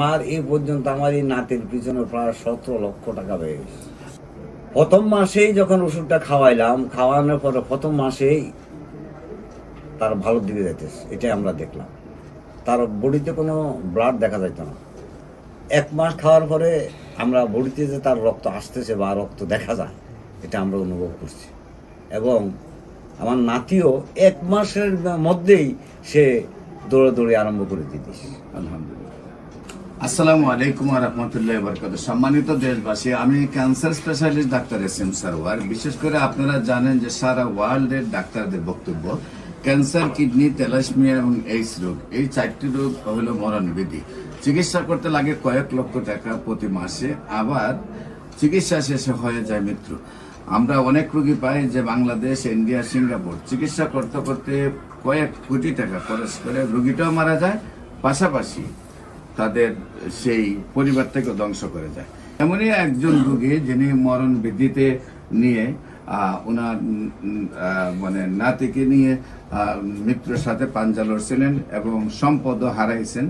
আমার এই পর্যন্ত আমার এই নাতির পিছনে প্রায় 17 লক্ষ টাকা ব্যয় হয়েছে। প্রথম মাসেই যখন ওষুধটা খাওয়াইলাম, খাওয়ানোর পরে প্রথম মাসেই তার ভালোর দিকে যাইতেছে, এটাই আমরা দেখলাম। তার বডিতে কোনো ব্লাড দেখা যাইত না। 1 মাস খাওয়ার পরে আমরা বডিতে যে তার রক্ত আসতেছে বা রক্ত দেখা যায়, এটা আমরা অনুভব করছি। এবং আমার নাতিও 1 মাসের মধ্যেই সে দৌড়াদৌড়ি আরম্ভ করে দিতেছে। আলহামদুলিল্লাহ। আসসালামু আলাইকুম ওয়া রাহমাতুল্লাহি ওয়া বারাকাতুহু। সম্মানিত দেশবাসী, আমি cancer specialist doctor SM. Sarwar. বিশেষ করে আপনারা জানেন যে সারা ওয়ার্ল্ডের ডাক্তারদের বক্তব্য ক্যান্সার, কিডনি, থ্যালাসেমিয়া এবং এইডস রোগ, এই 4টি রোগ হলো মরণবিধি। চিকিৎসা করতে লাগে কয়েক লক্ষ টাকা প্রতি মাসে, আবার চিকিৎসা শেষে হয়ে যায় মৃত্যু। আমরা অনেক রোগী পাই যে বাংলাদেশ, ইন্ডিয়া, সিঙ্গাপুর চিকিৎসা করতে করতে কয়েক কোটি টাকা খরচ করে রোগীটাও মারা যায়, পাশাপাশি তাদের সেই পরিবারটাকে ধ্বংস করে যায়। এমনই একজন রোগী যিনি মরণ বিধিতে নিয়ে ওনার মানে নাতিকে নিয়ে মৃত্যুর সাথে পাঞ্জা লড়ছিলেন এবং সম্পদও হারাইছেন।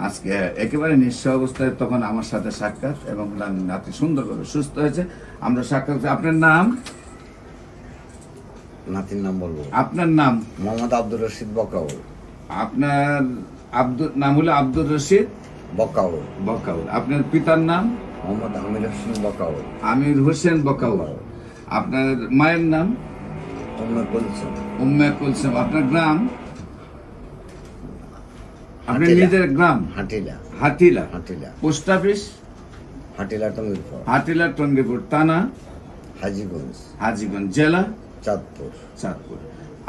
আজকে একেবারে নিঃস্ব অবস্থায় তখন আমার সাথে সাক্ষাৎ এবং নাতি সুন্দরভাবে সুস্থ হয়েছে। আমরা সাক্ষাৎ। আপনার নাম? নাতির নাম বলবো? আপনার নাম? মোহাম্মদ আব্দুর রশিদ বকাউল। আপনার নাম হলো আব্দুর রশিদ বকাউল। বকাউল। আপনার পিতার নাম? মোহাম্মদ আমির হোসেন বকাউল। আমির হোসেন বকাউল। আপনার মায়ের নাম? উম্মে কুলসুম। উম্মে কুলসুম। আপনার গ্রাম? আপনার নিজের গ্রাম? হাটিলা। হাটিলা। হাটিলা। Post office? হাটিলা টঙ্গিরপুর। হাটিলা টঙ্গিপুর। থানা? হাজীগঞ্জ। হাজীগঞ্জ। জেলা? চাঁদপুর। চাঁদপুর।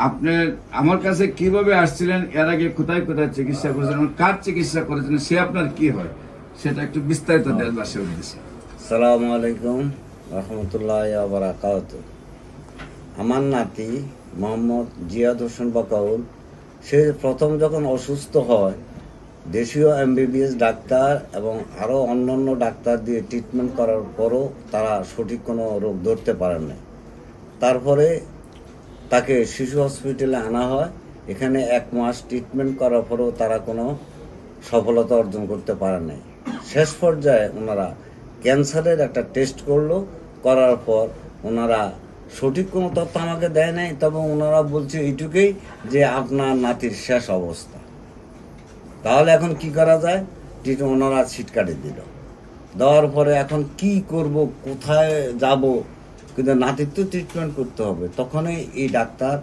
আপনার আমার কাছে কিভাবে আসছিলেন, এর আগে কোথায় কোথায় চিকিৎসা করেছেন, কার চিকিৎসা করেছেন, সে আপনার কি হয় সেটা একটু বিস্তারিত দেশবাসীর উদ্দেশ্যে। আসসালামু আলাইকুম রহমতুল্লাহি ওয়া বারাকাতুহু। আমার নাতি মোহাম্মদ জিয়াদ হোসেন বকাউল, সে প্রথম যখন অসুস্থ হয়, দেশীয় এমবিবিএস ডাক্তার এবং আরও অন্যান্য ডাক্তার দিয়ে ট্রিটমেন্ট করার পরও তারা সঠিক কোনো রোগ ধরতে পারেন না। তারপরে তাকে শিশু হসপিটালে আনা হয়। এখানে 1 মাস ট্রিটমেন্ট করার পরেও তারা কোনো সফলতা অর্জন করতে পারে নাই। শেষ পর্যায়ে ওনারা ক্যান্সারের একটা টেস্ট করলো, করার পর ওনারা সঠিক কোনো তথ্য আমাকে দেয় নাই, তবে ওনারা বলছে এইটুকুই যে আপনার নাতির শেষ অবস্থা। তাহলে এখন কি করা যায়? ওনারা সিট কাটে দিল। দেওয়ার পরে এখন কি করব, কোথায় যাব, কিন্তু নাতির তো ট্রিটমেন্ট করতে হবে। তখনই এই ডাক্তার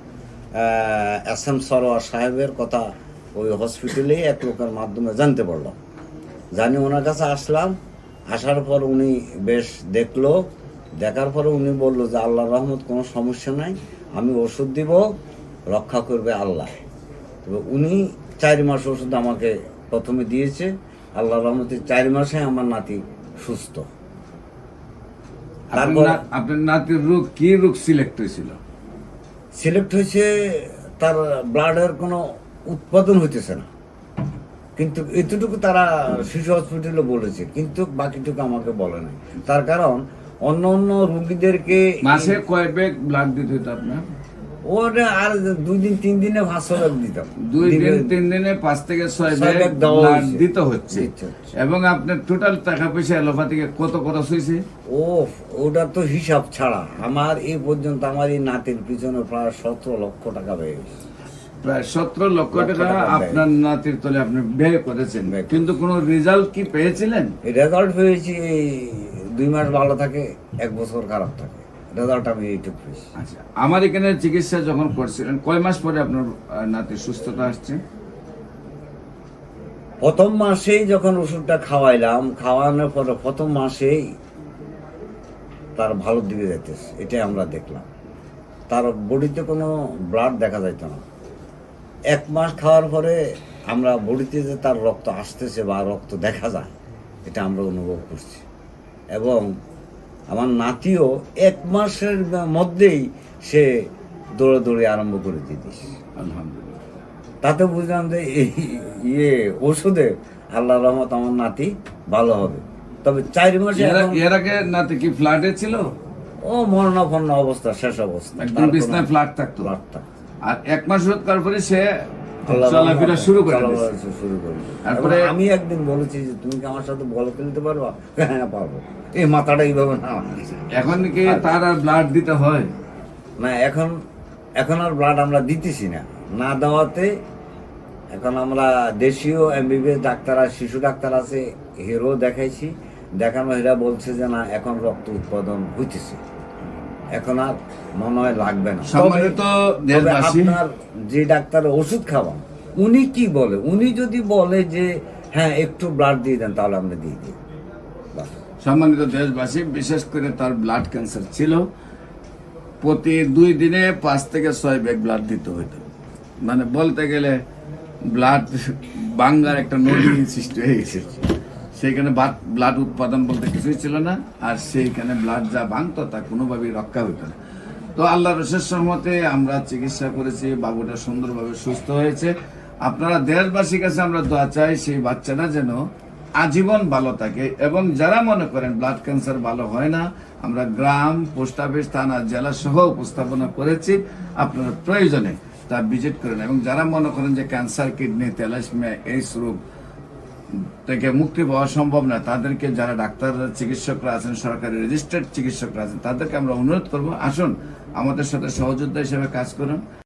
এস.এম. সারওয়ার সাহেবের কথা ওই হসপিটালেই এক লোকের মাধ্যমে জানতে পারলাম। জানি ওনার কাছে আসলাম। আসার পর উনি বেশ দেখলো, দেখার পরে উনি বললো যে আল্লাহর রহমত, কোনো সমস্যা নাই, আমি ওষুধ দিব, রক্ষা করবে আল্লাহ। তবে উনি 4 মাস ওষুধ আমাকে প্রথমে দিয়েছে। আল্লাহর রহমতে 4 মাসে আমার নাতি সুস্থ। আপনার নাতির রোগ কি রোগ সিলেক্ট হয়েছিল? সিলেক্ট হয়েছে তার ব্লাডের কোনো উৎপাদন হইতেছে না, কিন্তু এতটুকু তারা শিশু হসপিটালে বলেছে, কিন্তু বাকিটুকু আমাকে বলে নাই। তার কারণ অন্য অন্য রুগীদেরকে মাসে কয় ব্যাগ ব্লাড দিতে হতো আপনার? ওটা আর 2 দিন 3 দিনে 500 ব্যাগ দিতাম। 2 দিন 3 দিনে 5 থেকে 6 ব্যাগ ব্লাড দিতে হচ্ছে। এবং আপনার টোটাল টাকা পয়সা অ্যালোপ্যাথিকে কত খরচ হয়েছে? ওটা তো হিসাব ছাড়া আমার এই পর্যন্ত আমার এই নাতির পিছনে প্রায় 17 লক্ষ টাকা ব্যয় হয়েছে। প্রায় 17 লক্ষ টাকা আপনার নাতির তলে আপনি ব্যয় করেছেন, কিন্তু কোনো রেজাল্ট কি পেয়েছিলেন? রেজাল্ট পেয়েছি 2 মাস ভালো থাকে, 1 বছর খারাপ থাকে। রেজাল্ট আমি এইটুকু পেয়েছি। আচ্ছা, আমার এখানে চিকিৎসা যখন করছিলেন কয় মাস পরে আপনার নাতির সুস্থতা আসছে? প্রথম মাসেই যখন ওষুধটা খাওয়াইলাম, খাওয়ানোর পরে প্রথম মাসেই তার ভালোর দিকে যাইতেছে, এটাই আমরা দেখলাম। তার বডিতে কোনো ব্লাড দেখা যাইত না। 1 মাস খাওয়ার পরে আমরা বডিতে যে তার রক্ত আসতেছে বা রক্ত দেখা যায়, এটা আমরা অনুভব করছি। এবং আমার নাতিও 1 মাসের মধ্যেই সে দৌড়াদৌড়ি আরম্ভ করে দিয়েছে। আলহামদুলিল্লাহ। তাতে বুঝলাম যে এই ওষুধে আল্লাহ রহমত আমার নাতি ভালো হবে। তবে 4 মাসে এর আগে নাতি কি ফ্ল্যাটে ছিল? ও মরণাপন্ন অবস্থা, শেষ অবস্থা, একদম বিছনায় ফ্ল্যাট থাকতো। ফ্ল্যাট থাকতো। আর 1 মাস করার পরে সে আল্লাহ চলাফেরা শুরু করে চলাফেরা দিয়েছে। শুরু করে তারপরে এবং আমি একদিন বলেছি যে তুমি কি আমার সাথে বল খেলতে পারবা? হ্যাঁ পারবো। এই মাথাটা এইভাবে না এখন কি তার আর ব্লাড দিতে হয়? না, এখন আর ব্লাড আমরা দিতেছি না, না দেওয়াতে এখন আমরা দেশীয় এমবিবিএস ডাক্তার আর শিশু ডাক্তার আছে, হিরো দেখাইছি, দেখানো এরা বলছে যে না এখন রক্ত উৎপাদন হইতেছে, এখন আর মনে হয় লাগবে না। সম্মানিত তবে দেশবাসী, আপনার যে ডাক্তার ওষুধ খাওয়ান উনি কি বলে, উনি যদি বলে যে হ্যাঁ একটু ব্লাড দিয়ে দেন তাহলে আমরা দিয়ে দিই। বাস। সম্মানিত দেশবাসী, বিশেষ করে তার ব্লাড ক্যান্সার ছিল, প্রতি 2 দিনে 5 থেকে 6 ব্যাগ ব্লাড দিতে হইতো। মানে বলতে গেলে ব্লাড বাঙ্গার একটা নদী সৃষ্টি হয়ে গেছে। সেইখানে ব্লাড উৎপাদন বলতে কিছুই ছিল না, আর সেইখানে ব্লাড যা ভাঙতো তা কোনোভাবেই রক্ষা হইতো না। তো আল্লাহর অশেষ রহমতে আমরা চিকিৎসা করেছি, বাবুটা সুন্দরভাবে সুস্থ হয়েছে। আপনারা দেশবাসীর কাছে আমরা দোয়া চাই সেই বাচ্চাটা যেন আজীবন ভালো থাকে। এবং যারা মনে করেন ব্লাড ক্যান্সার ভালো হয় না, আমরা গ্রাম, পোস্ট অফিস, থানা, জেলা সহ উপস্থাপনা করেছি, আপনারা প্রয়োজনে তা ভিজিট করেন। এবং যারা মনে করেন যে ক্যান্সার, কিডনি, থ্যালাসেমিয়া, এইডস রোগ থেকে মুক্তি পাওয়া সম্ভব না, তাদেরকে যারা ডাক্তার চিকিৎসকরা আছেন, সরকারি রেজিস্টার্ড চিকিৎসকরা আছেন, তাদেরকে আমরা অনুরোধ করবো আসুন আমাদের সাথে সহযোদ্ধা হিসেবে কাজ করুন।